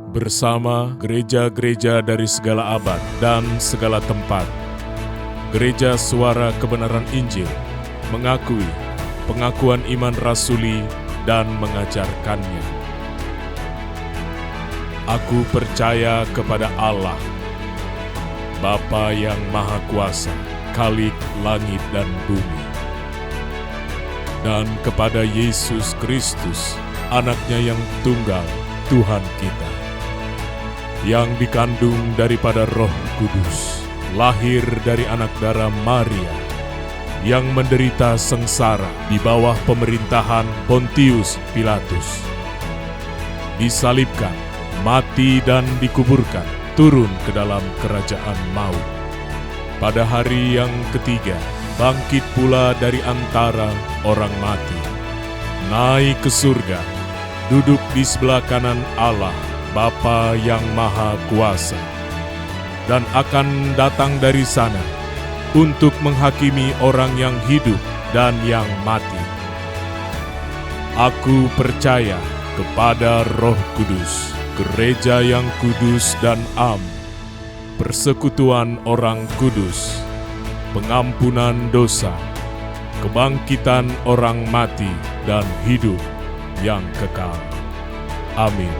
bersama gereja-gereja dari segala abad dan segala tempat. Gereja Suara Kebenaran Injil mengakui pengakuan iman rasuli dan mengajarkannya. Aku percaya kepada Allah, Bapa yang Maha Kuasa, Khalik langit dan bumi, dan kepada Yesus Kristus, Anaknya yang tunggal, Tuhan kita, yang dikandung daripada Roh Kudus, lahir dari anak darah Maria, yang menderita sengsara di bawah pemerintahan Pontius Pilatus, disalibkan, mati dan dikuburkan, turun ke dalam kerajaan maut. Pada hari yang ketiga, bangkit pula dari antara orang mati, naik ke surga, duduk di sebelah kanan Allah, Bapa yang Maha Kuasa, dan akan datang dari sana untuk menghakimi orang yang hidup dan yang mati. Aku percaya kepada Roh Kudus, gereja yang kudus dan am, persekutuan orang kudus, pengampunan dosa, kebangkitan orang mati dan hidup yang kekal. Amin.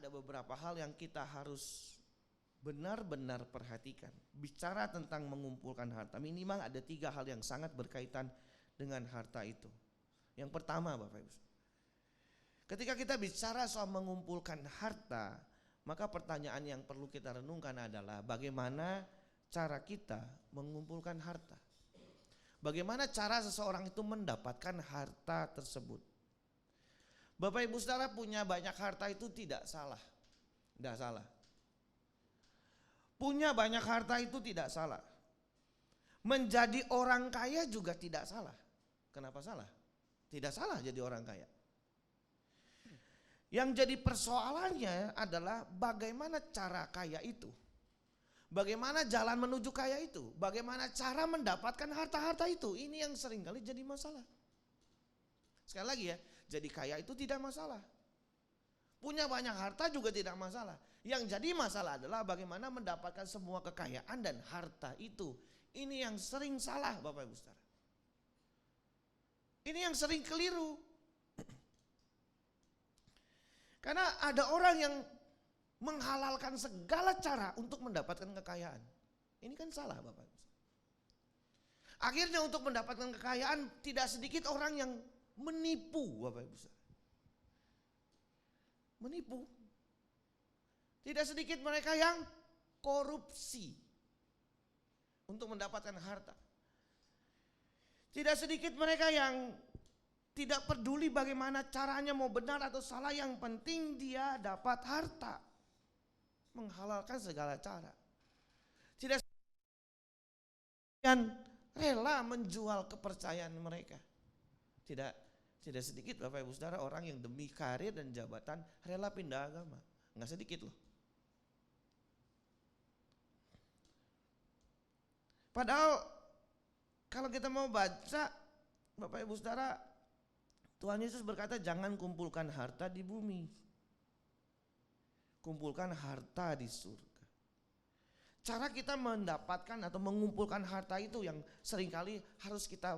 Ada beberapa hal yang kita harus benar-benar perhatikan. Bicara tentang mengumpulkan harta, minimal ada 3 hal yang sangat berkaitan dengan harta itu. Yang pertama, Bapak Ibu, ketika kita bicara soal mengumpulkan harta, maka pertanyaan yang perlu kita renungkan adalah bagaimana cara kita mengumpulkan harta. Bagaimana cara seseorang itu mendapatkan harta tersebut. Bapak Ibu Saudara, punya banyak harta itu tidak salah. Tidak salah. Punya banyak harta itu tidak salah. Menjadi orang kaya juga tidak salah. Kenapa salah? Tidak salah jadi orang kaya. Yang jadi persoalannya adalah bagaimana cara kaya itu. Bagaimana jalan menuju kaya itu. Bagaimana cara mendapatkan harta-harta itu. Ini yang seringkali jadi masalah. Sekali lagi ya. Jadi kaya itu tidak masalah. Punya banyak harta juga tidak masalah. Yang jadi masalah adalah bagaimana mendapatkan semua kekayaan dan harta itu. Ini yang sering salah, Bapak Ibu Saudara. Ini yang sering keliru. Karena ada orang yang menghalalkan segala cara untuk mendapatkan kekayaan. Ini kan salah, Bapak Ibu. Akhirnya untuk mendapatkan kekayaan tidak sedikit orang yang menipu, Bapak Ibu Saudara. Menipu. Tidak sedikit mereka yang korupsi untuk mendapatkan harta. Tidak sedikit mereka yang tidak peduli bagaimana caranya, mau benar atau salah, yang penting dia dapat harta. Menghalalkan segala cara. Tidak yang rela menjual kepercayaan mereka. Tidak sedikit Bapak Ibu Saudara orang yang demi karir dan jabatan rela pindah agama. Enggak sedikit loh. Padahal kalau kita mau baca, Bapak Ibu Saudara, Tuhan Yesus berkata jangan kumpulkan harta di bumi. Kumpulkan harta di surga. Cara kita mendapatkan atau mengumpulkan harta itu yang seringkali harus kita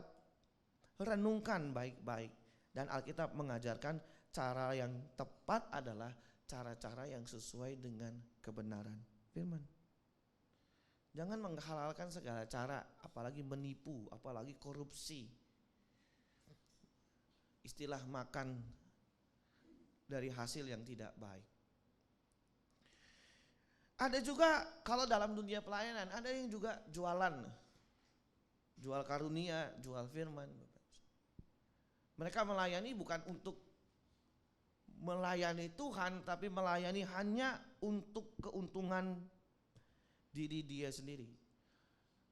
renungkan baik-baik. Dan Alkitab mengajarkan cara yang tepat adalah cara-cara yang sesuai dengan kebenaran firman. Jangan menghalalkan segala cara, apalagi menipu, apalagi korupsi. Istilah makan dari hasil yang tidak baik. Ada juga kalau dalam dunia pelayanan, ada yang juga jualan. Jual karunia, jual firman. Mereka melayani bukan untuk melayani Tuhan, tapi melayani hanya untuk keuntungan diri dia sendiri.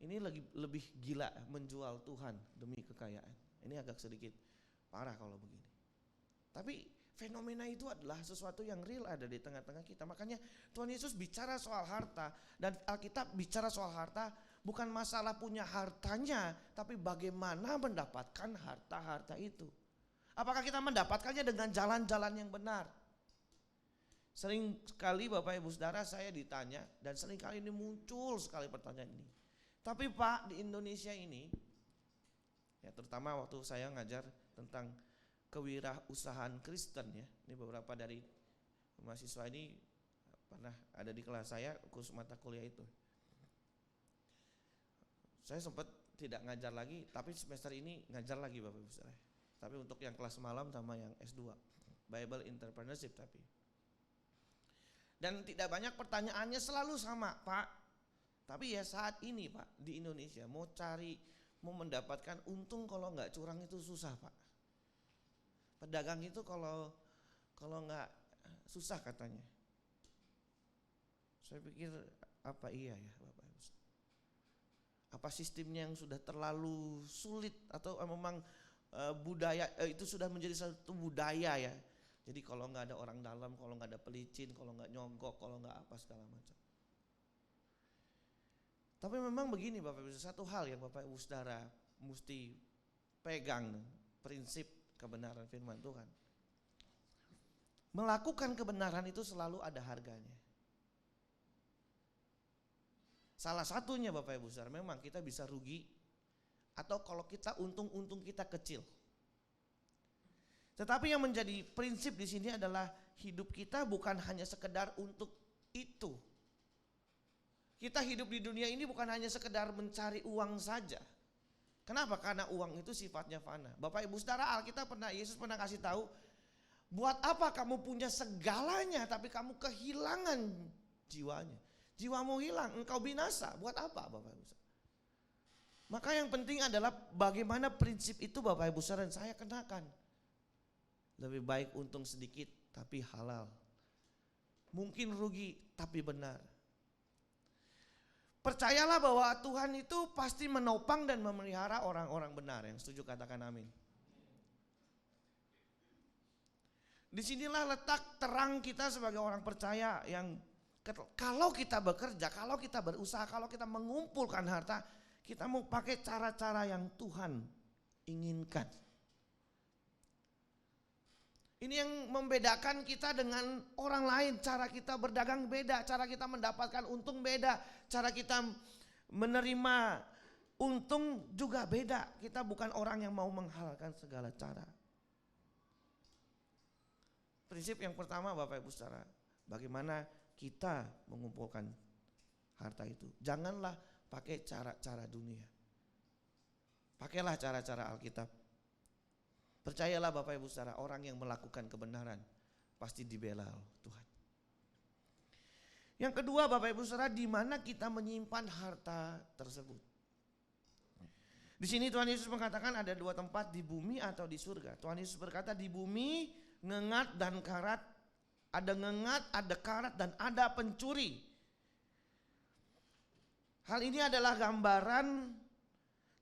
Ini lebih gila menjual Tuhan demi kekayaan. Ini agak sedikit parah kalau begini. Tapi fenomena itu adalah sesuatu yang real ada di tengah-tengah kita. Makanya Tuhan Yesus bicara soal harta, dan Alkitab bicara soal harta bukan masalah punya hartanya, tapi bagaimana mendapatkan harta-harta itu. Apakah kita mendapatkannya dengan jalan-jalan yang benar? Sering sekali Bapak Ibu Saudara saya ditanya, dan sering kali ini muncul sekali pertanyaan ini. Tapi Pak, di Indonesia ini, ya terutama waktu saya ngajar tentang kewirausahaan Kristen ya, ini beberapa dari mahasiswa ini pernah ada di kelas saya khusus mata kuliah itu. Saya sempat tidak ngajar lagi, tapi semester ini ngajar lagi Bapak Ibu Saudara. Tapi untuk yang kelas malam sama yang S2, Bible Entrepreneurship tapi. Dan tidak banyak pertanyaannya selalu sama, Pak. Tapi ya saat ini Pak, di Indonesia mau mendapatkan untung kalau nggak curang itu susah Pak. Pedagang itu kalau nggak susah katanya. Saya pikir apa iya ya Bapak Ibu? Apa sistemnya yang sudah terlalu sulit atau memang budaya itu sudah menjadi satu budaya ya. Jadi kalau nggak ada orang dalam, kalau nggak ada pelicin, kalau nggak nyogok, kalau nggak apa segala macam. Tapi memang begini Bapak Ibu, satu hal yang Bapak Ibu Saudara mesti pegang, prinsip kebenaran firman Tuhan. Melakukan kebenaran itu selalu ada harganya. Salah satunya Bapak Ibu Saudara, memang kita bisa rugi, atau kalau kita untung kita kecil. Tetapi yang menjadi prinsip di sini adalah hidup kita bukan hanya sekedar untuk itu. Kita hidup di dunia ini bukan hanya sekedar mencari uang saja. Kenapa? Karena uang itu sifatnya fana. Bapak Ibu Saudara, Yesus pernah kasih tahu, buat apa kamu punya segalanya tapi kamu kehilangan jiwanya. Jiwamu hilang, engkau binasa. Buat apa Bapak Ibu Saudara? Maka yang penting adalah bagaimana prinsip itu Bapak Ibu Saudara dan saya kenakan. Lebih baik untung sedikit tapi halal. Mungkin rugi tapi benar. Percayalah bahwa Tuhan itu pasti menopang dan memelihara orang-orang benar. Yang setuju katakan amin. Disinilah letak terang kita sebagai orang percaya yang kalau kita bekerja, kalau kita berusaha, kalau kita mengumpulkan harta, kita mau pakai cara-cara yang Tuhan inginkan. Ini yang membedakan kita dengan orang lain. Cara kita berdagang beda, cara kita mendapatkan untung beda, cara kita menerima untung juga beda. Kita bukan orang yang mau menghalalkan segala cara. Prinsip yang pertama Bapak Ibu Saudara, bagaimana kita mengumpulkan harta itu. Janganlah pakai cara-cara dunia. Pakailah cara-cara Alkitab. Percayalah Bapak Ibu Saudara, orang yang melakukan kebenaran pasti dibela oleh Tuhan. Yang kedua Bapak Ibu Saudara, di mana kita menyimpan harta tersebut. Di sini Tuhan Yesus mengatakan ada dua tempat, di bumi atau di surga. Tuhan Yesus berkata di bumi ngengat dan karat, ada ngengat, ada karat dan ada pencuri. Hal ini adalah gambaran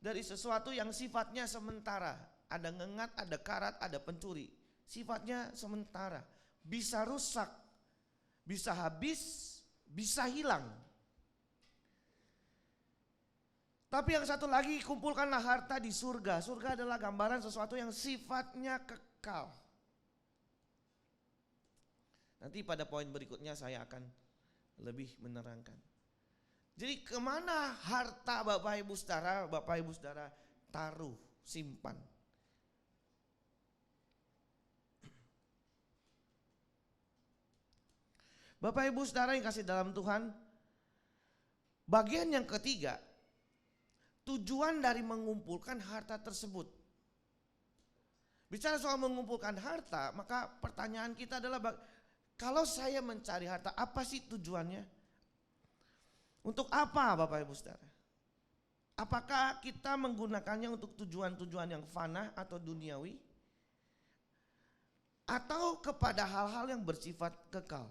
dari sesuatu yang sifatnya sementara. Ada ngengat, ada karat, ada pencuri. Sifatnya sementara, bisa rusak, bisa habis, bisa hilang. Tapi yang satu lagi, kumpulkanlah harta di surga. Surga adalah gambaran sesuatu yang sifatnya kekal. Nanti pada poin berikutnya saya akan lebih menerangkan. Jadi kemana harta Bapak Ibu Saudara taruh, simpan? Bapak Ibu Saudara yang kasih dalam Tuhan, bagian yang ketiga, tujuan dari mengumpulkan harta tersebut. Bicara soal mengumpulkan harta, maka pertanyaan kita adalah, kalau saya mencari harta, apa sih tujuannya? Untuk apa Bapak Ibu Saudara? Apakah kita menggunakannya untuk tujuan-tujuan yang fana atau duniawi? Atau kepada hal-hal yang bersifat kekal?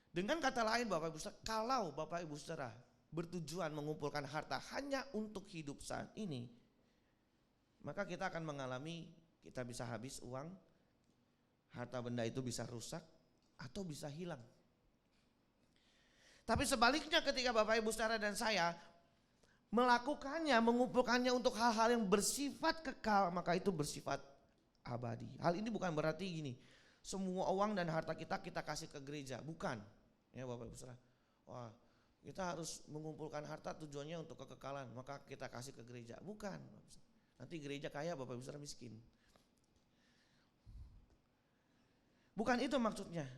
Dengan kata lain Bapak Ibu Saudara, kalau Bapak Ibu Saudara bertujuan mengumpulkan harta hanya untuk hidup saat ini, maka kita akan mengalami, kita bisa habis uang, harta benda itu bisa rusak atau bisa hilang. Tapi sebaliknya ketika Bapak Ibu Saudara dan saya melakukannya, mengumpulkannya untuk hal-hal yang bersifat kekal, maka itu bersifat abadi. Hal ini bukan berarti gini, semua uang dan harta kita kasih ke gereja, bukan. Ya Bapak Ibu Saudara, wah kita harus mengumpulkan harta tujuannya untuk kekekalan, maka kita kasih ke gereja, bukan. Nanti gereja kaya, Bapak Ibu Saudara miskin. Bukan itu maksudnya.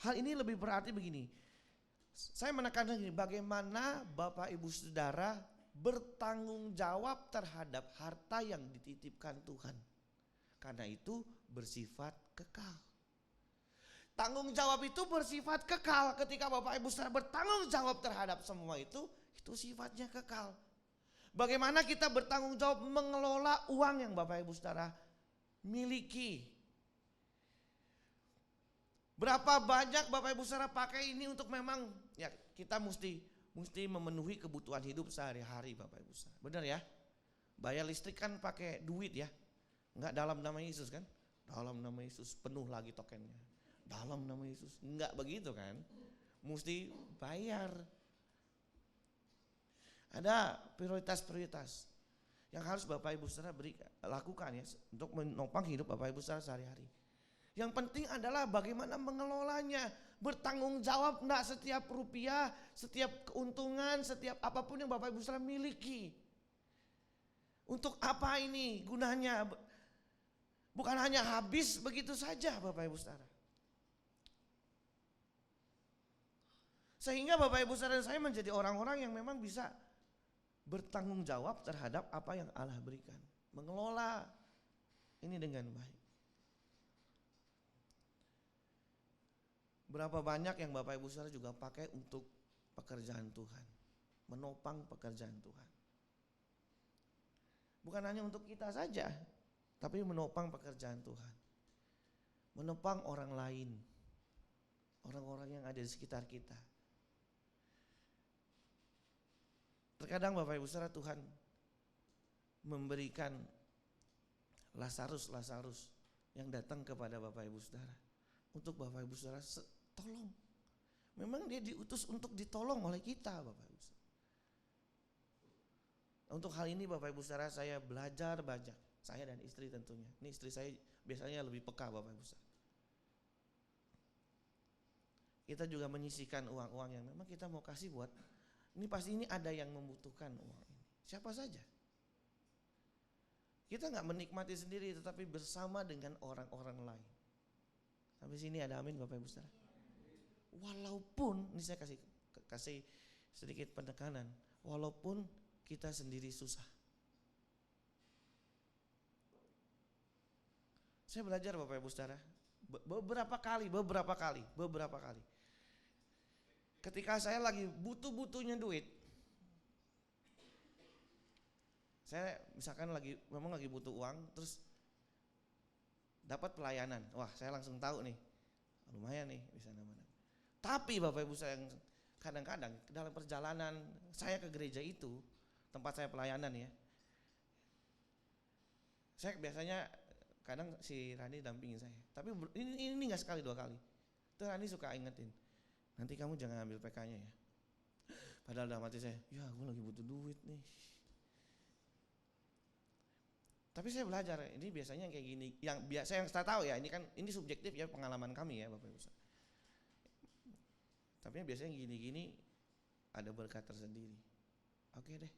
Hal ini lebih berarti begini, saya menekankan begini, bagaimana Bapak Ibu Saudara bertanggung jawab terhadap harta yang dititipkan Tuhan. Karena itu bersifat kekal. Tanggung jawab itu bersifat kekal. Ketika Bapak Ibu Saudara bertanggung jawab terhadap semua itu sifatnya kekal. Bagaimana kita bertanggung jawab mengelola uang yang Bapak Ibu Saudara miliki. Berapa banyak Bapak Ibu Saudara pakai ini untuk memang, ya kita mesti memenuhi kebutuhan hidup sehari-hari Bapak Ibu Saudara. Benar ya? Bayar listrik kan pakai duit ya. Enggak dalam nama Yesus kan? Dalam nama Yesus penuh lagi tokennya. Dalam nama Yesus, enggak begitu kan? Mesti bayar. Ada prioritas-prioritas yang harus Bapak Ibu Saudara lakukan ya untuk menopang hidup Bapak Ibu Saudara sehari-hari. Yang penting adalah bagaimana mengelolanya, bertanggung jawab enggak setiap rupiah, setiap keuntungan, setiap apapun yang Bapak Ibu Saudara miliki. Untuk apa ini gunanya? Bukan hanya habis begitu saja Bapak Ibu Saudara. Sehingga Bapak Ibu Saudara saya menjadi orang-orang yang memang bisa bertanggung jawab terhadap apa yang Allah berikan. Mengelola ini dengan baik. Berapa banyak yang Bapak Ibu Saudara juga pakai untuk pekerjaan Tuhan. Menopang pekerjaan Tuhan. Bukan hanya untuk kita saja, tapi menopang pekerjaan Tuhan. Menopang orang lain. Orang-orang yang ada di sekitar kita. Terkadang Bapak Ibu Saudara Tuhan memberikan Lazarus yang datang kepada Bapak Ibu Saudara. Untuk Bapak Ibu Saudara tolong. Memang dia diutus untuk ditolong oleh kita Bapak Ibu Saudara. Untuk hal ini Bapak Ibu Saudara saya belajar banyak. Saya dan istri tentunya. Ini istri saya biasanya lebih peka Bapak Ibu Saudara. Kita juga menyisihkan uang-uang yang memang kita mau kasih buat, ini pasti ini ada yang membutuhkan uang ini. Siapa saja. Kita gak menikmati sendiri tetapi bersama dengan orang-orang lain. Sampai sini ada amin Bapak Ibu Saudara. Walaupun, ini saya kasih sedikit penekanan. Walaupun kita sendiri susah. Saya belajar Bapak Ibu Saudara, beberapa kali. Ketika saya lagi butuh-butuhnya duit, saya misalkan memang lagi butuh uang, terus dapat pelayanan, wah saya langsung tahu nih, lumayan nih bisa nambah. Tapi Bapak Ibu saya yang kadang-kadang dalam perjalanan saya ke gereja itu, tempat saya pelayanan ya, saya biasanya kadang si Rani dampingin saya, tapi ini nggak sekali 2 kali, tuh Rani suka ingetin, nanti kamu jangan ambil PK-nya ya. Padahal dalam hati saya, ya gue lagi butuh duit nih. Tapi saya belajar, ini biasanya kayak gini, yang biasa yang saya tahu ya, ini subjektif ya, pengalaman kami ya Bapak Ibu. Tapi biasanya gini-gini ada berkat tersendiri. Oke deh.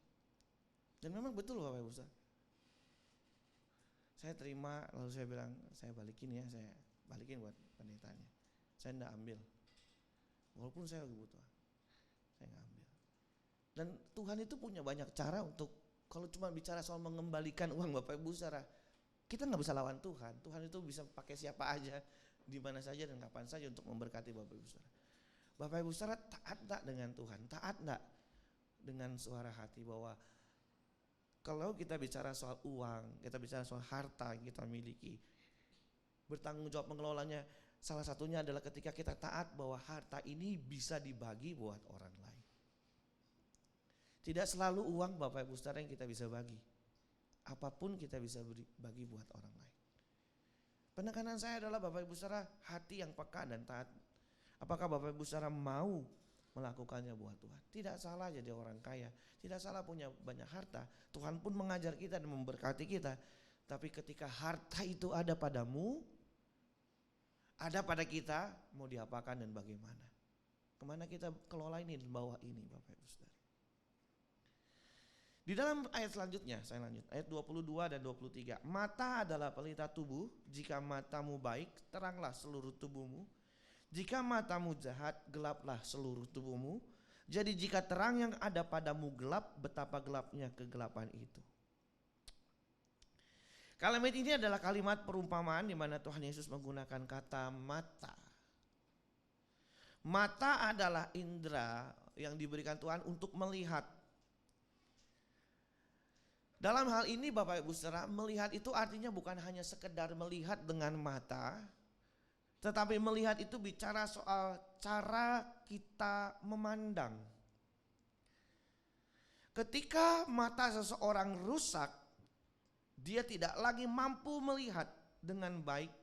Dan memang betul Bapak Ibu. Saya terima, lalu saya bilang, saya balikin buat pendetanya. Saya enggak ambil. Walaupun saya lagi butuh, saya enggak ambil. Dan Tuhan itu punya banyak cara untuk, kalau cuma bicara soal mengembalikan uang Bapak Ibu saudara, kita nggak bisa lawan Tuhan. Tuhan itu bisa pakai siapa aja, di mana saja dan kapan saja untuk memberkati Bapak Ibu saudara. Bapak Ibu saudara taat tak dengan Tuhan? Taat tak dengan suara hati bahwa kalau kita bicara soal uang, kita bicara soal harta yang kita miliki, bertanggung jawab mengelolanya, salah satunya adalah ketika kita taat bahwa harta ini bisa dibagi buat orang lain. Tidak selalu uang Bapak Ibu saudara yang kita bisa bagi. Apapun kita bisa bagi buat orang lain. Penekanan saya adalah Bapak Ibu saudara, hati yang peka dan taat. Apakah Bapak Ibu saudara mau melakukannya buat Tuhan? Tidak salah jadi orang kaya, tidak salah punya banyak harta. Tuhan pun mengajar kita dan memberkati kita. Tapi ketika harta itu ada padamu, ada pada kita, mau diapakan dan bagaimana? Kemana kita kelola ini dan bawa ini Bapak Ibu saudara? Di dalam ayat selanjutnya, saya lanjut, ayat 22 dan 23. Mata adalah pelita tubuh, jika matamu baik, teranglah seluruh tubuhmu. Jika matamu jahat, gelaplah seluruh tubuhmu. Jadi jika terang yang ada padamu gelap, betapa gelapnya kegelapan itu. Kalimat ini adalah kalimat perumpamaan di mana Tuhan Yesus menggunakan kata mata. Mata adalah indera yang diberikan Tuhan untuk melihat. Dalam hal ini Bapak Ibu saudara, melihat itu artinya bukan hanya sekedar melihat dengan mata, tetapi melihat itu bicara soal cara kita memandang. Ketika mata seseorang rusak, dia tidak lagi mampu melihat dengan baik.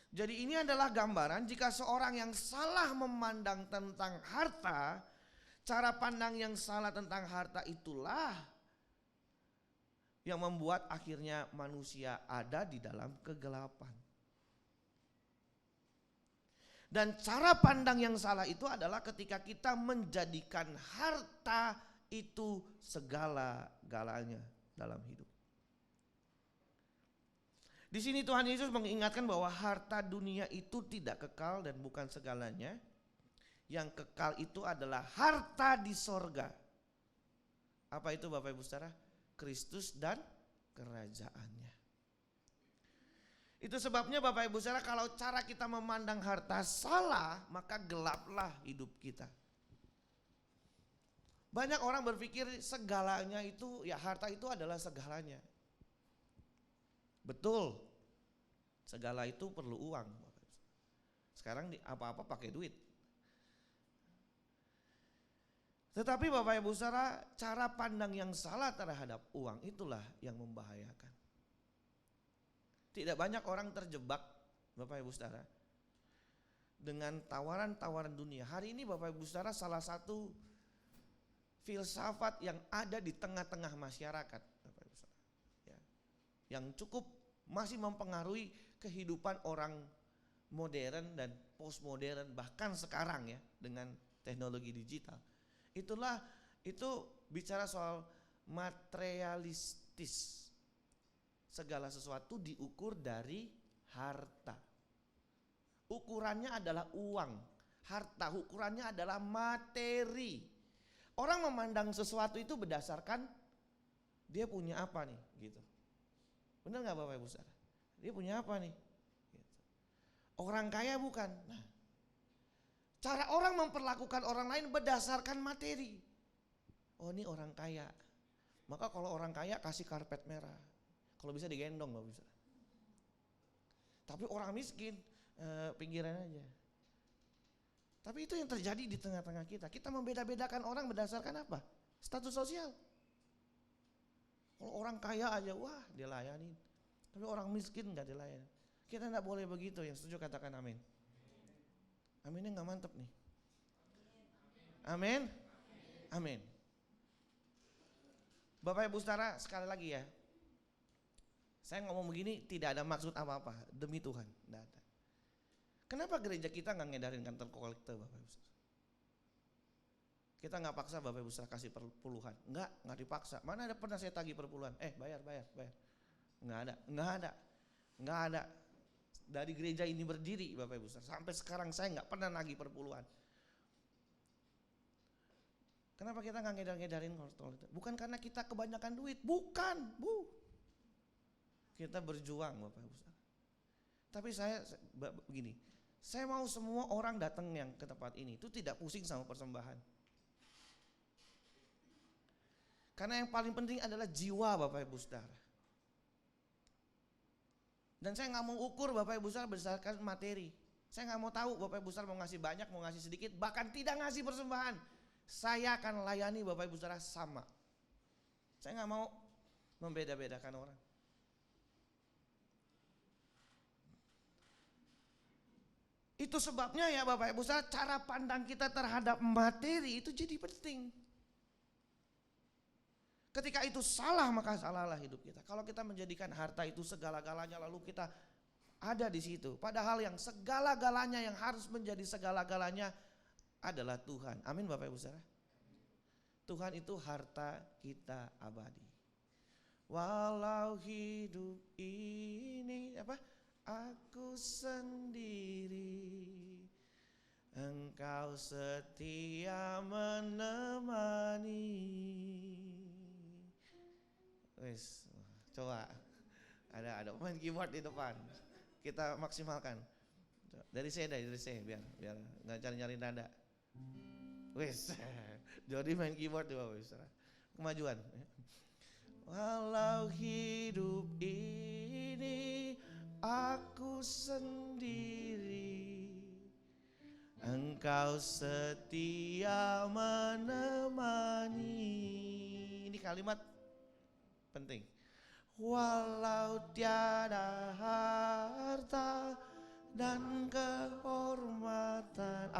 Jadi ini adalah gambaran jika seorang yang salah memandang tentang harta, cara pandang yang salah tentang harta itulah yang membuat akhirnya manusia ada di dalam kegelapan. Dan cara pandang yang salah itu adalah ketika kita menjadikan harta itu segala-galanya dalam hidup. Di sini Tuhan Yesus mengingatkan bahwa harta dunia itu tidak kekal dan bukan segalanya. Yang kekal itu adalah harta di sorga. Apa itu Bapak Ibu saudara? Kristus dan kerajaannya. Itu sebabnya Bapak Ibu saudara, kalau cara kita memandang harta salah, maka gelaplah hidup kita. Banyak orang berpikir segalanya itu, ya harta itu adalah segalanya. Betul, segala itu perlu uang. Sekarang apa-apa pakai duit. Tetapi Bapak Ibu saudara, cara pandang yang salah terhadap uang itulah yang membahayakan. Tidak banyak orang terjebak Bapak Ibu saudara dengan tawaran-tawaran dunia. Hari ini Bapak Ibu saudara, salah satu filsafat yang ada di tengah-tengah masyarakat Bapak Ibu saudara, ya, yang cukup masih mempengaruhi kehidupan orang modern dan postmodern, bahkan sekarang ya dengan teknologi digital. Itu bicara soal materialistis. Segala sesuatu diukur dari harta. Ukurannya adalah uang. Harta ukurannya adalah materi. Orang memandang sesuatu itu berdasarkan dia punya apa nih gitu. Benar gak Bapak Ibu saudara? Dia punya apa nih? Orang kaya bukan. Nah, cara orang memperlakukan orang lain berdasarkan materi. Oh ini orang kaya. Maka kalau orang kaya kasih karpet merah. Kalau bisa digendong Bapak bisa. Tapi orang miskin pinggiran aja. Tapi itu yang terjadi di tengah-tengah kita. Kita membeda-bedakan orang berdasarkan apa? Status sosial. Kalau orang kaya aja, wah dia layani. Tapi orang miskin gak dilayani. Kita gak boleh begitu, yang setuju katakan amin. Aminnya gak mantep nih. Amin. Amin. Bapak Ibu Saudara, sekali lagi ya. Saya ngomong begini tidak ada maksud apa-apa, demi Tuhan. Tidak ada. Kenapa gereja kita gak ngedarin kantor kolektor Bapak Ibu Saudara? Kita gak paksa Bapak Ibu Saudara kasih perpuluhan. Enggak dipaksa. Mana ada pernah saya tagih perpuluhan? Bayar. Enggak ada. Dari gereja ini berdiri Bapak Ibu Saudara, sampai sekarang saya gak pernah nagih perpuluhan. Kenapa kita gak ngedar-ngedarin kolektor? Bukan karena kita kebanyakan duit. Bukan, kita berjuang Bapak Ibu Saudara. Tapi saya begini, saya mau semua orang datang yang ke tempat ini itu tidak pusing sama persembahan. Karena yang paling penting adalah jiwa Bapak Ibu Saudara. Dan saya gak mau ukur Bapak Ibu Saudara berdasarkan materi. Saya gak mau tahu Bapak Ibu Saudara mau ngasih banyak, mau ngasih sedikit, bahkan tidak ngasih persembahan. Saya akan layani Bapak Ibu Saudara sama. Saya gak mau membeda-bedakan orang. Itu sebabnya ya Bapak Ibu Saudara, cara pandang kita terhadap materi itu jadi penting. Ketika itu salah maka salahlah hidup kita. Kalau kita menjadikan harta itu segala-galanya lalu kita ada di situ. Padahal yang segala-galanya yang harus menjadi segala-galanya adalah Tuhan. Amin Bapak Ibu Saudara. Tuhan itu harta kita abadi. Walau hidup ini aku sendiri, Engkau setia menemani. Wes, coba ada main keyboard di depan. Kita maksimalkan. Dari saya biar nggak cari-cari nada. Wes, jadi main keyboard tuh Bapak Saudara. Kemajuan. Walau hidup ini aku sendiri, Engkau setia menemani. Ini kalimat penting. Walau tiada harta dan kehormatan,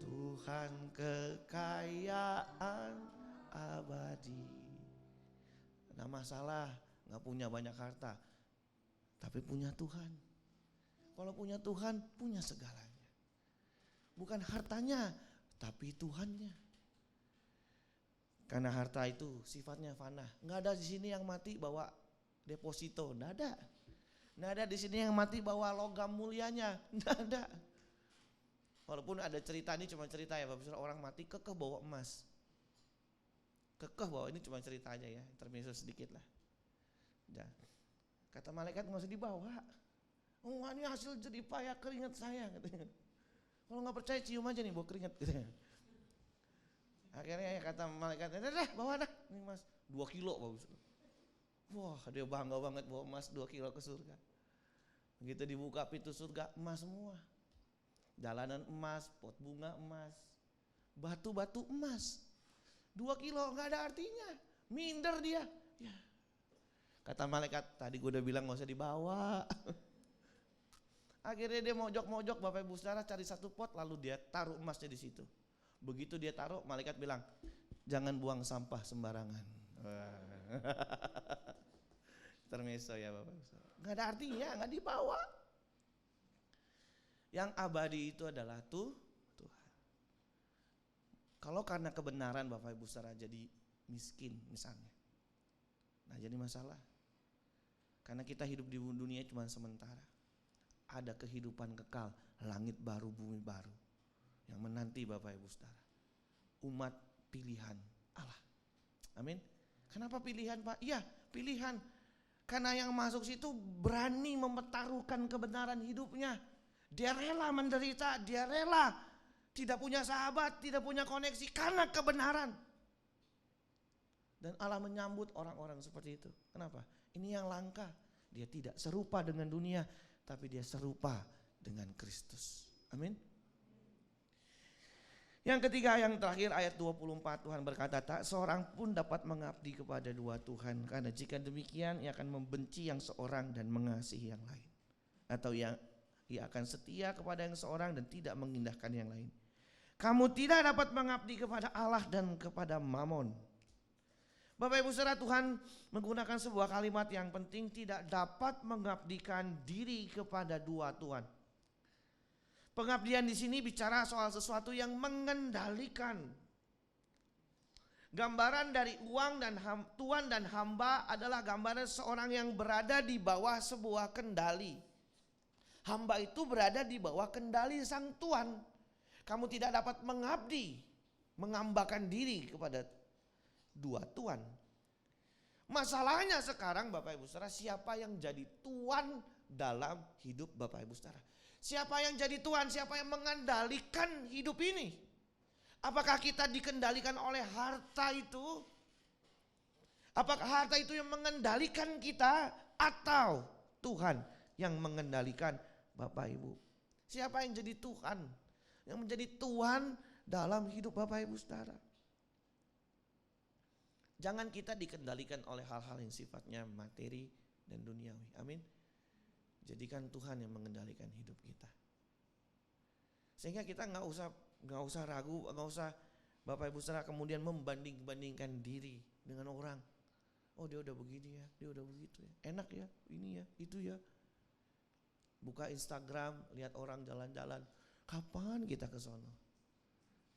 Tuhan kekayaan abadi. Nah masalah gak punya banyak harta, tapi punya Tuhan. Kalau punya Tuhan, punya segalanya. Bukan hartanya, tapi Tuhannya. Karena harta itu sifatnya fana. Nggak ada di sini yang mati bawa deposito, nggak ada. Nggak ada di sini yang mati bawa logam mulianya, nggak ada. Walaupun ada cerita, ini cuma cerita ya, Bapak orang mati kekeh bawa emas. Kekeh bawa, ini cuma cerita aja ya, intermezzo sedikit lah. Udah. Kata malaikat nggak usah dibawa. Oh ini hasil jerih payah keringat saya, katanya. Kalau nggak percaya cium aja nih bau keringat, katanya. Akhirnya ya kata malaikat, dah bawa dah, ini mas 2 kilo bagus. Wah dia bangga banget bawa emas 2 kilo ke surga. Begitu dibuka pintu surga, emas semua. Jalanan emas, pot bunga emas, batu-batu emas. 2 kilo nggak ada artinya, minder dia. Ya. Kata malaikat, tadi gue udah bilang nggak usah dibawa. Akhirnya dia mojok-mojok Bapak Ibu Saudara cari satu pot, lalu dia taruh emasnya di situ. Begitu dia taruh, malaikat bilang, jangan buang sampah sembarangan. Termeso ya Bapak Ibu Saudara. Nggak ada artinya, nggak dibawa. Yang abadi itu adalah Tuhan. Kalau karena kebenaran Bapak Ibu Saudara jadi miskin misalnya, nah jadi masalah. Karena kita hidup di dunia cuma sementara. Ada kehidupan kekal, langit baru, bumi baru yang menanti Bapak Ibu Saudara. Umat pilihan Allah. Amin. Kenapa pilihan Pak? Iya pilihan. Karena yang masuk situ berani mempertaruhkan kebenaran hidupnya. Dia rela menderita, dia rela tidak punya sahabat, tidak punya koneksi karena kebenaran. Dan Allah menyambut orang-orang seperti itu. Kenapa? Ini yang langka. Dia tidak serupa dengan dunia, tapi dia serupa dengan Kristus. Amin. Yang ketiga, yang terakhir ayat 24, Tuhan berkata, tak seorang pun dapat mengabdi kepada dua Tuhan, karena jika demikian ia akan membenci yang seorang dan mengasihi yang lain. Atau ia akan setia kepada yang seorang dan tidak mengindahkan yang lain. Kamu tidak dapat mengabdi kepada Allah dan kepada Mamon. Bapak Ibu Saudara, Tuhan menggunakan sebuah kalimat yang penting, tidak dapat mengabdikan diri kepada dua Tuhan. Pengabdian di sini bicara soal sesuatu yang mengendalikan. Gambaran dari uang dan tuan dan hamba adalah gambaran seorang yang berada di bawah sebuah kendali. Hamba itu berada di bawah kendali sang tuan. Kamu tidak dapat mengabdi, mengambakan diri kepada dua tuan. Masalahnya sekarang Bapak Ibu Saudara, siapa yang jadi tuan dalam hidup Bapak Ibu Saudara? Siapa yang jadi tuan? Siapa yang mengendalikan hidup ini? Apakah kita dikendalikan oleh harta itu? Apakah harta itu yang mengendalikan kita? Atau Tuhan yang mengendalikan Bapak Ibu? Siapa yang jadi Tuhan? Yang menjadi tuan dalam hidup Bapak Ibu Saudara? Jangan kita dikendalikan oleh hal-hal yang sifatnya materi dan duniawi. Amin. Jadikan Tuhan yang mengendalikan hidup kita. Sehingga kita nggak usah ragu, nggak usah Bapak Ibu Saudara kemudian membanding-bandingkan diri dengan orang. Oh dia udah begini ya, dia udah begitu ya, enak ya, ini ya, itu ya. Buka Instagram, lihat orang jalan-jalan. Kapan kita ke sono?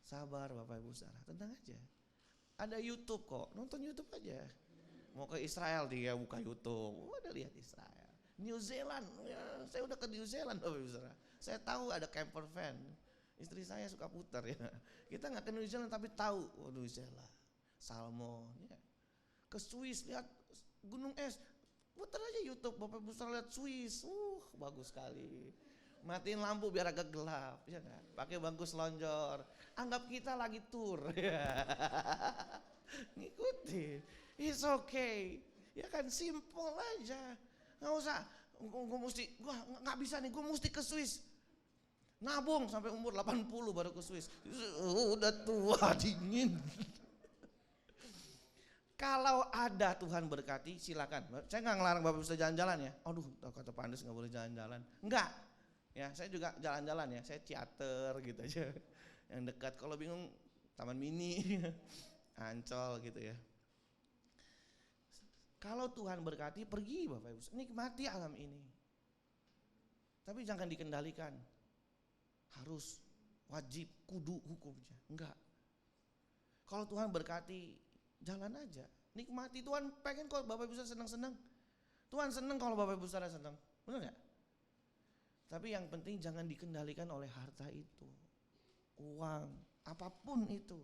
Sabar Bapak Ibu Saudara, tenang aja. Ada YouTube kok, nonton YouTube aja. Mau ke Israel dia buka YouTube, udah lihat Israel. New Zealand, ya, saya udah ke New Zealand Bapak Ibu Saudara. Saya tahu ada camper van. Istri saya suka putar ya. Kita nggak ke New Zealand tapi tahu, oh New Zealand, Salmon. Ya. Ke Swiss lihat gunung es, putar aja YouTube Bapak Ibu Saudara, lihat Swiss, bagus sekali. Matiin lampu biar agak gelap, ya kan? Pakai bangku selonjor. Anggap kita lagi tour. Ngikutin, it's okay. Ya kan, simple aja. Nggak usah, gue nggak bisa nih, gue mesti ke Swiss. Nabung sampai umur 80 baru ke Swiss. Udah tua, dingin. Kalau ada Tuhan berkati, silakan. Saya nggak ngelarang Bapak bisa jalan-jalan ya. Aduh, kata Pak Andes nggak boleh jalan-jalan. Enggak. Ya, saya juga jalan-jalan ya. Saya teater gitu aja. Yang dekat. Kalau bingung, Taman Mini, Ancol gitu ya. Kalau Tuhan berkati, pergi Bapak Ibu, nikmati alam ini. Tapi jangan dikendalikan. Harus, wajib, kudu hukumnya. Enggak. Kalau Tuhan berkati, jalan aja. Nikmati. Tuhan pengen kalau Bapak Ibu senang-senang. Tuhan senang kalau Bapak Ibu senang. Benar gak? Tapi yang penting jangan dikendalikan oleh harta itu. Uang, apapun itu.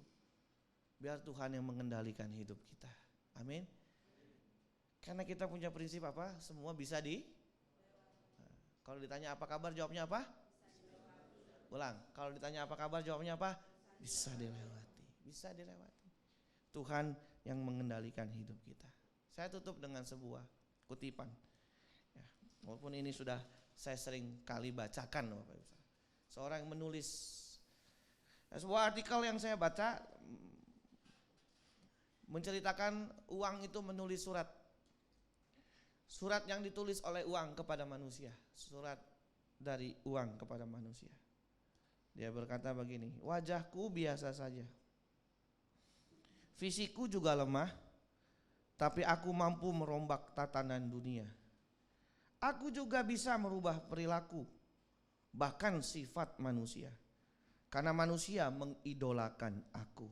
Biar Tuhan yang mengendalikan hidup kita. Amin. Karena kita punya prinsip apa? Semua bisa kalau ditanya apa kabar, jawabnya apa? Ulang. Kalau ditanya apa kabar, jawabnya apa? Bisa dilewati. Bisa dilewati. Tuhan yang mengendalikan hidup kita. Saya tutup dengan sebuah kutipan. Ya, walaupun ini sudah saya sering kali bacakan, Bapak Ibu. Seorang yang menulis. Sebuah artikel yang saya baca menceritakan uang itu menulis surat. Surat yang ditulis oleh uang kepada manusia. Surat dari uang kepada manusia. Dia berkata begini, wajahku biasa saja. Fisikku juga lemah, tapi aku mampu merombak tatanan dunia. Aku juga bisa merubah perilaku, bahkan sifat manusia. Karena manusia mengidolakan aku.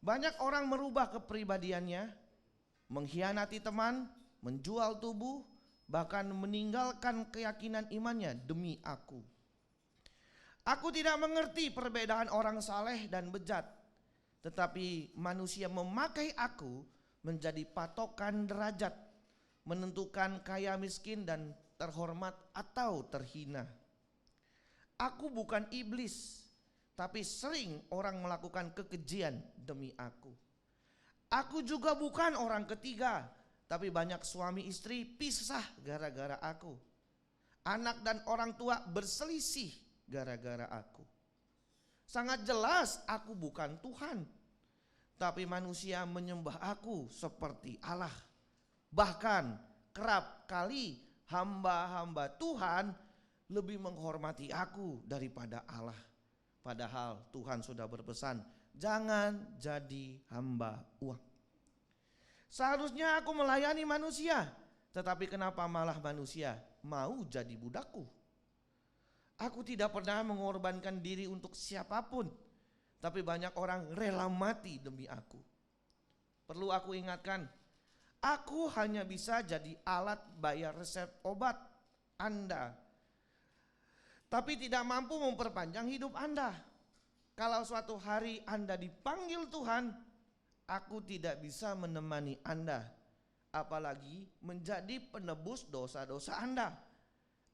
Banyak orang merubah kepribadiannya, mengkhianati teman, menjual tubuh, bahkan meninggalkan keyakinan imannya demi aku. Aku tidak mengerti perbedaan orang saleh dan bejat, tetapi manusia memakai aku menjadi patokan derajat, menentukan kaya miskin dan terhormat atau terhina. Aku bukan iblis, tapi sering orang melakukan kekejian demi aku. Aku juga bukan orang ketiga, tapi banyak suami istri pisah gara-gara aku. Anak dan orang tua berselisih gara-gara aku. Sangat jelas aku bukan Tuhan, tapi manusia menyembah aku seperti Allah. Bahkan kerap kali hamba-hamba Tuhan lebih menghormati aku daripada Allah. Padahal Tuhan sudah berpesan, jangan jadi hamba uang. Seharusnya aku melayani manusia, tetapi kenapa malah manusia mau jadi budakku? Aku tidak pernah mengorbankan diri untuk siapapun, tapi banyak orang rela mati demi aku. Perlu aku ingatkan, aku hanya bisa jadi alat bayar resep obat Anda, tapi tidak mampu memperpanjang hidup Anda. Kalau suatu hari Anda dipanggil Tuhan, aku tidak bisa menemani Anda, apalagi menjadi penebus dosa-dosa Anda.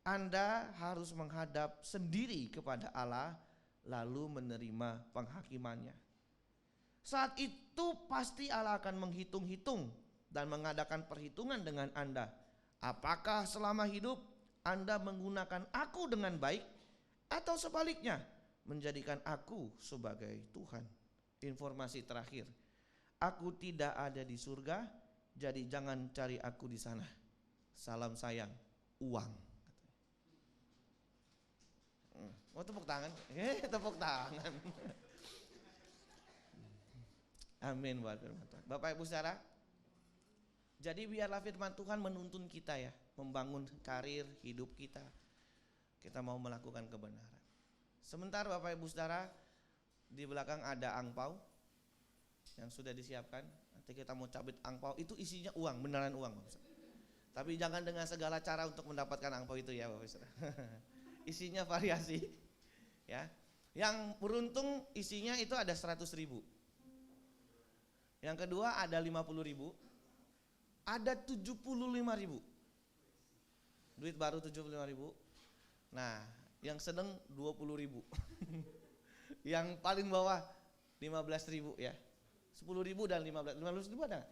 Anda harus menghadap sendiri kepada Allah, lalu menerima penghakimannya. Saat itu pasti Allah akan menghitung-hitung dan mengadakan perhitungan dengan Anda. Apakah selama hidup Anda menggunakan aku dengan baik, atau sebaliknya menjadikan aku sebagai Tuhan? Informasi terakhir, aku tidak ada di surga, jadi jangan cari aku di sana. Salam sayang, uang. Oh, tepuk tangan, tepuk tangan. Amin buat firman Tuhan. Bapak Ibu saudara, jadi biarlah firman Tuhan menuntun kita ya, membangun karir hidup kita. Kita mau melakukan kebenaran. Sebentar Bapak Ibu saudara, di belakang ada angpau yang sudah disiapkan. Nanti kita mau cabut angpau, itu isinya uang, beneran uang Bapak. Tapi jangan dengan segala cara untuk mendapatkan angpau itu ya Bapak saudara. Isinya variasi. Ya, yang beruntung isinya itu ada 100.000. Yang kedua ada 50.000, ada 75.000. Duit baru 75.000. Nah, yang sedang 20.000. Yang paling bawah 15.000 ya. 10.000 dan 15.000 ada gak?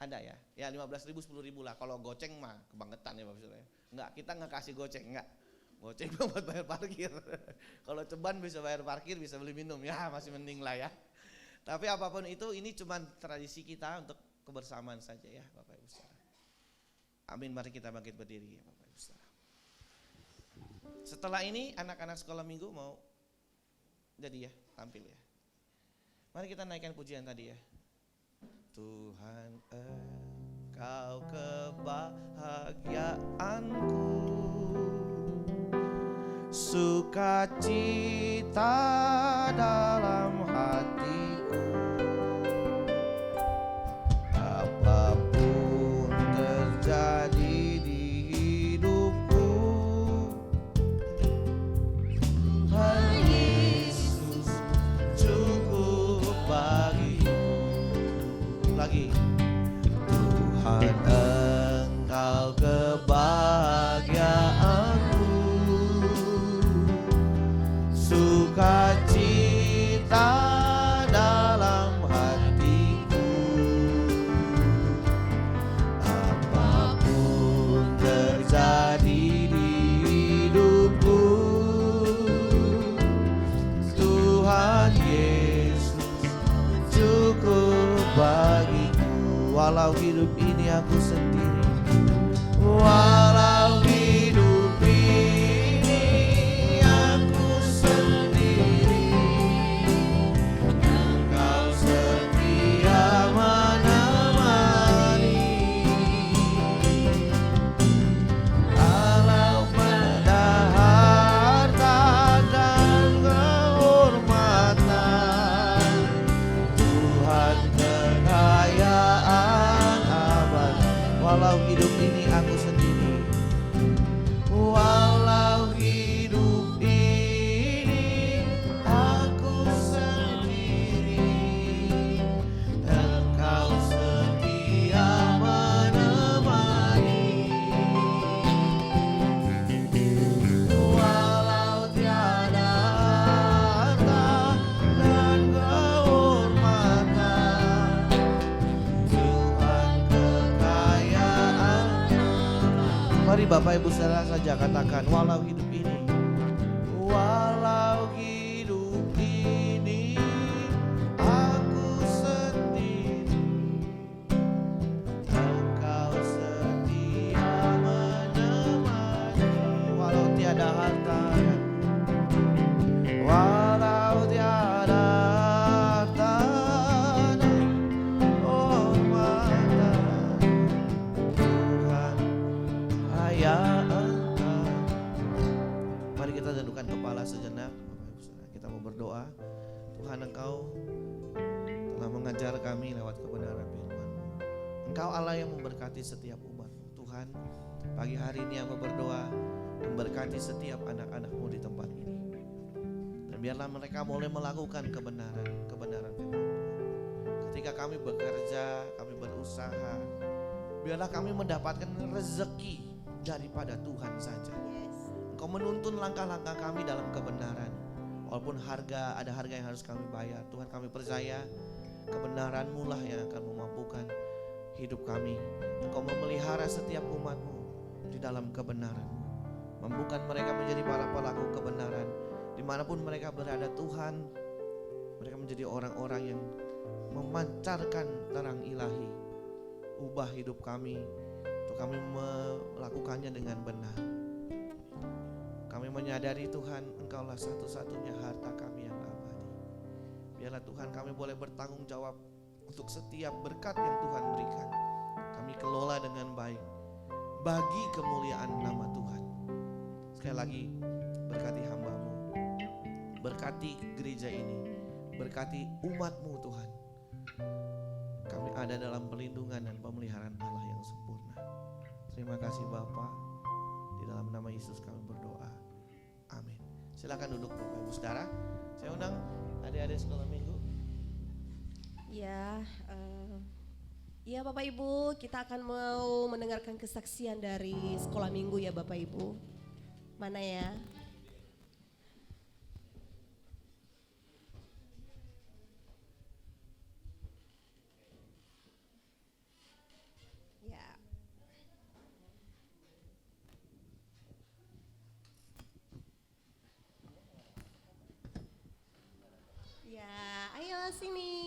Ada ya. Ya 15.000 10.000 lah. Kalau goceng mah kebangetan ya Bapak Saudara. Enggak, kita enggak kasih goceng, enggak. Goceng buat bayar parkir. Kalau ceban bisa bayar parkir, bisa beli minum ya, masih mending lah ya. Tapi apapun itu, ini cuma tradisi kita untuk kebersamaan saja ya Bapak Ibu saudara. Amin, mari kita bangkit berdiri ya Bapak Ibu saudara. Setelah ini anak-anak sekolah minggu mau jadi ya, tampil ya. Mari kita naikkan pujian tadi ya. Tuhan Engkau kebahagiaanku, sukacita dalam hatiku. Apapun terjadi di hidupku, Tuhan Yesus cukup bagiku. Lagi, Tuhan Engkau kebahagiaanku, sukacita dalam hatiku. Apapun terjadi di hidupku, Tuhan Yesus cukup bagiku. Walau hidup ini aku sendiri, walau hidup ini aku sendiri, Engkau setia menemani. Alau pada harta dan kehormatan, Tuhan kekayaan abadi. Mari Bapak Ibu Saudara saja katakan, walau hidup ini, walau hidup ini aku sendiri, Engkau setia menemani. Walau tiada harta, walau tiada harta, oh mata Tuhan hanya Engkau. Mari kita tundukkan kepala sejenak. Kita mau berdoa. Tuhan, Engkau telah mengajar kami lewat kebenaran firman-Mu. Engkau Allah yang memberkati setiap umat-Mu. Tuhan, pagi hari ini aku berdoa, memberkati setiap anak-anak-Mu di tempat ini. Dan biarlah mereka boleh melakukan kebenaran firman-Mu. Ketika kami bekerja, kami berusaha, biarlah kami mendapatkan rezeki daripada Tuhan saja. Engkau menuntun langkah-langkah kami dalam kebenaran. Walaupun ada harga yang harus kami bayar, Tuhan, kami percaya kebenaran-Mu lah yang akan memampukan hidup kami. Engkau memelihara setiap umat-Mu di dalam kebenaran-Mu. Mampukan mereka menjadi para pelaku kebenaran. Dimanapun mereka berada, Tuhan, mereka menjadi orang-orang yang memancarkan terang ilahi. Ubah hidup kami, untuk kami melakukannya dengan benar. Kami menyadari Tuhan, Engkaulah satu-satunya harta kami yang abadi. Biarlah Tuhan kami boleh bertanggung jawab untuk setiap berkat yang Tuhan berikan. Kami kelola dengan baik bagi kemuliaan nama Tuhan. Sekali lagi, berkati hamba-Mu, berkati gereja ini, berkati umat-Mu Tuhan. Kami ada dalam perlindungan dan pemeliharaan Allah yang sempurna. Terima kasih Bapa. Di dalam nama Yesus kami berdoa. Amin. Silakan duduk Bapak Ibu Saudara. Saya undang adik-adik sekolah minggu. Ya, ya Bapak Ibu, kita akan mau mendengarkan kesaksian dari sekolah minggu ya Bapak Ibu. Mana ya? Ya. Ya, ayo sini.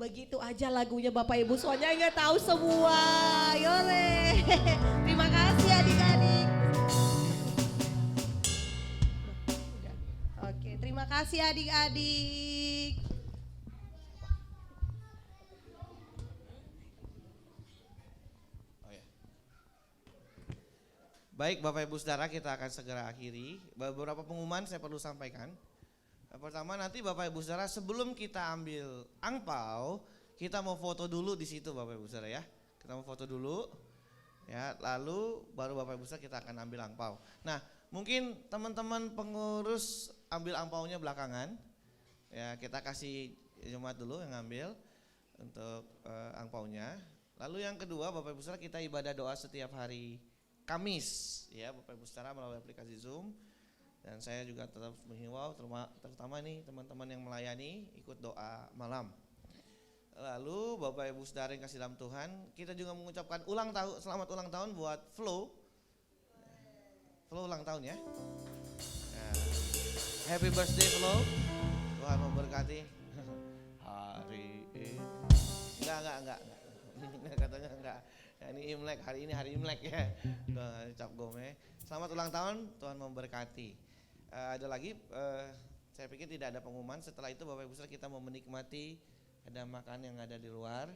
begitu aja lagunya Bapak Ibu, soalnya nggak tahu semua. Yore. Terima kasih adik-adik. Oke, terima kasih adik-adik. Baik Bapak Ibu Saudara, kita akan segera akhiri. Beberapa pengumuman saya perlu sampaikan. Pertama, nanti Bapak Ibu Saudara sebelum kita ambil angpau, kita mau foto dulu di situ Bapak Ibu Saudara ya. Kita mau foto dulu ya, lalu baru Bapak Ibu Saudara kita akan ambil angpau. Nah, mungkin teman-teman pengurus ambil angpaunya belakangan. Ya, kita kasih jemaat dulu yang ngambil untuk angpaunya. Lalu yang kedua Bapak Ibu Saudara, kita ibadah doa setiap hari Kamis ya Bapak Ibu Saudara melalui aplikasi Zoom, dan saya juga tetap menghimbau terutama nih teman-teman yang melayani ikut doa malam. Lalu Bapak Ibu Saudara yang kasih dalam Tuhan, kita juga mengucapkan selamat ulang tahun buat Flo ulang tahun ya. Happy birthday Flo, Tuhan memberkati. Hari ini enggak katanya enggak. Ya, ini Imlek, hari ini hari Imlek ya. Cap gome. Selamat ulang tahun, Tuhan memberkati. Ada lagi, saya pikir tidak ada pengumuman. Setelah itu Bapak Ibu Saudara kita mau menikmati, ada makan yang ada di luar.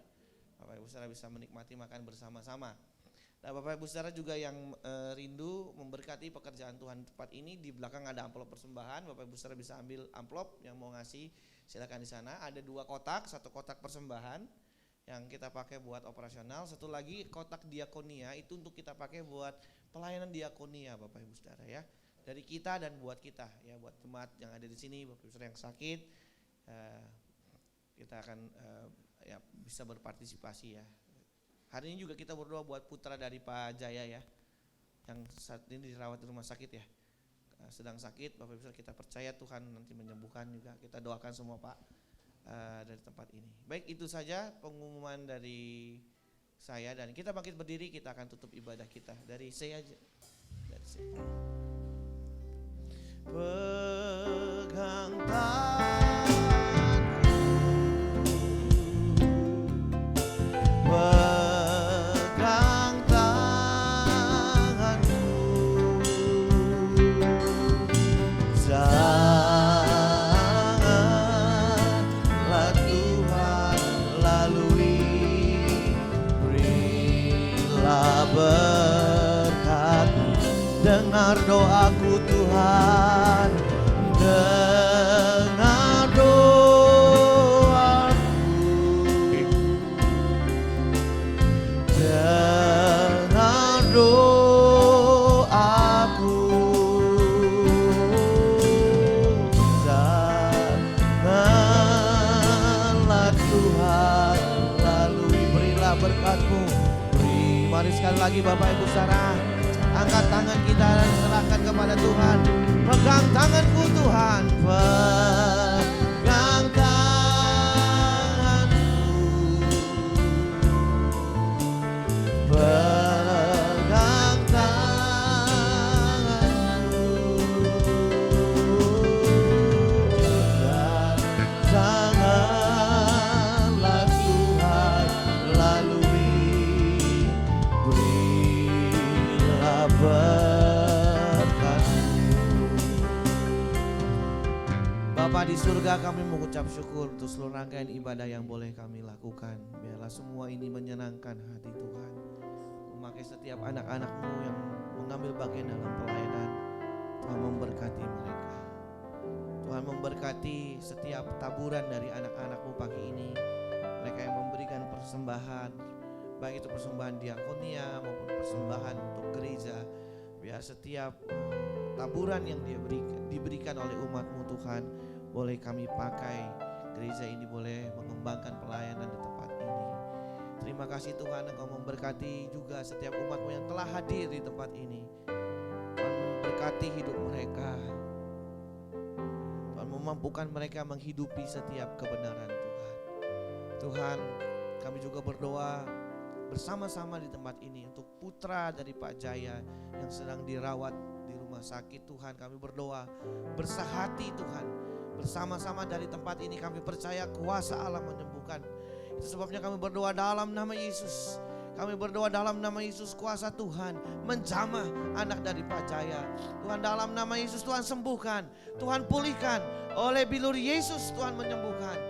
Bapak Ibu Saudara bisa menikmati makan bersama-sama. Nah Bapak Ibu Saudara juga yang rindu memberkati pekerjaan Tuhan tempat ini, di belakang ada amplop persembahan. Bapak Ibu Saudara bisa ambil amplop yang mau ngasih, silakan di sana. Ada 2 kotak, 1 kotak persembahan yang kita pakai buat operasional, satu lagi kotak diakonia itu untuk kita pakai buat pelayanan diakonia Bapak Ibu Saudara ya. Dari kita dan buat kita ya, buat jemaat yang ada di sini, Bapak Ibu Saudara yang sakit, kita akan ya bisa berpartisipasi ya. Hari ini juga kita berdoa buat putra dari Pak Jaya ya, yang saat ini dirawat di rumah sakit ya, sedang sakit. Bapak Ibu Saudara, kita percaya Tuhan nanti menyembuhkan juga. Kita doakan semua Pak dari tempat ini. Baik, itu saja pengumuman dari saya, dan kita bangkit berdiri, kita akan tutup ibadah kita dari saya aja. Dari saya. Pegang tanganku, pegang tanganku, janganlah Tuhan lalui, berilah berkat-Mu. Dengar doaku Tuhan, dengar doaku, dengar doaku, janganlah Tuhan lalui, berilah berkat-Mu. Mari sekali lagi Bapak Ibu Saudara, angkat tangan kita dan serahkan kepada Tuhan. Pegang tanganku Tuhan, pegang tanganku, pegang tanganku, janganlah Tuhan lalui, berilah berkat-Mu. Bapa di surga, kami mengucap syukur untuk seluruh rangkaian ibadah yang boleh kami lakukan. Biarlah semua ini menyenangkan hati Tuhan. Memakai setiap anak-anak-Mu yang mengambil bagian dalam pelayanan, Tuhan memberkati mereka. Tuhan memberkati setiap taburan dari anak-anak-Mu pagi ini. Mereka yang memberikan persembahan, baik itu persembahan diakonia maupun persembahan untuk gereja. Biar setiap taburan yang diberikan oleh umat-Mu Tuhan, boleh kami pakai, gereja ini boleh mengembangkan pelayanan di tempat ini. Terima kasih Tuhan, Engkau memberkati juga setiap umat-Mu yang telah hadir di tempat ini. Tuhan memberkati hidup mereka. Tuhan memampukan mereka menghidupi setiap kebenaran Tuhan. Tuhan, kami juga berdoa bersama-sama di tempat ini untuk putra dari Pak Jaya yang sedang dirawat di rumah sakit. Tuhan, kami berdoa bersahati Tuhan. Bersama-sama dari tempat ini kami percaya kuasa Allah menyembuhkan. Itu sebabnya kami berdoa dalam nama Yesus. Kami berdoa dalam nama Yesus, kuasa Tuhan menjamah anak dari Pak Jaya. Tuhan, dalam nama Yesus Tuhan sembuhkan, Tuhan pulihkan. Oleh bilur Yesus Tuhan menyembuhkan.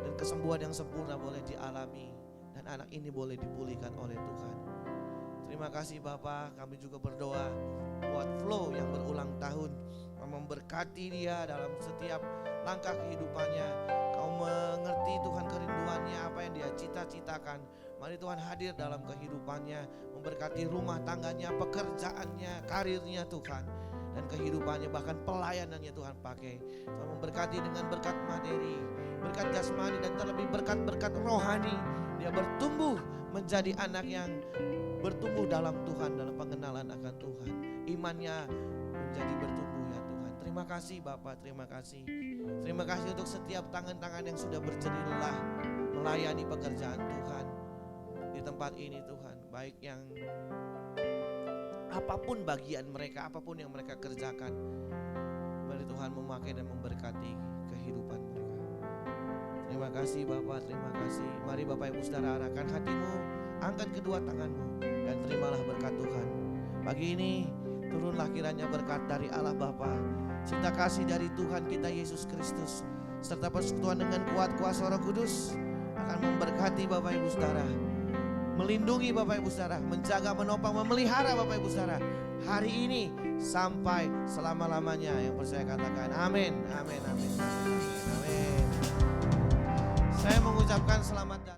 Dan kesembuhan yang sempurna boleh dialami. Dan anak ini boleh dipulihkan oleh Tuhan. Terima kasih Bapak, kami juga berdoa buat Flow yang berulang tahun. Kau memberkati dia dalam setiap langkah kehidupannya. Kau mengerti Tuhan kerinduannya, apa yang dia cita-citakan. Mari Tuhan hadir dalam kehidupannya, memberkati rumah tangganya, pekerjaannya, karirnya Tuhan. Dan kehidupannya, bahkan pelayanannya Tuhan pakai. Tuhan memberkati dengan berkat materi, berkat jasmani, dan terlebih berkat-berkat rohani. Dia bertumbuh menjadi anak yang bertumbuh dalam Tuhan, dalam pengenalan akan Tuhan. Imannya menjadi bertumbuh ya Tuhan. Terima kasih Bapak, terima kasih. Terima kasih untuk setiap tangan-tangan yang sudah berjerih lelah melayani pekerjaan Tuhan di tempat ini Tuhan. Baik yang apapun bagian mereka, apapun yang mereka kerjakan, mari Tuhan memakai dan memberkati kehidupan mereka. Terima kasih Bapak, terima kasih. Mari Bapak Ibu Saudara arahkan hatimu, angkat kedua tanganmu dan terimalah berkat Tuhan. Pagi ini turunlah kiranya berkat dari Allah Bapa, cinta kasih dari Tuhan kita Yesus Kristus, serta persekutuan dengan kuat kuasa Roh Kudus akan memberkati Bapak Ibu Saudara, melindungi Bapak Ibu Saudara, menjaga, menopang, memelihara Bapak Ibu Saudara hari ini sampai selama-lamanya. Yang percaya katakan amin, amin, amin, amin, amin. Saya mengucapkan selamat datang.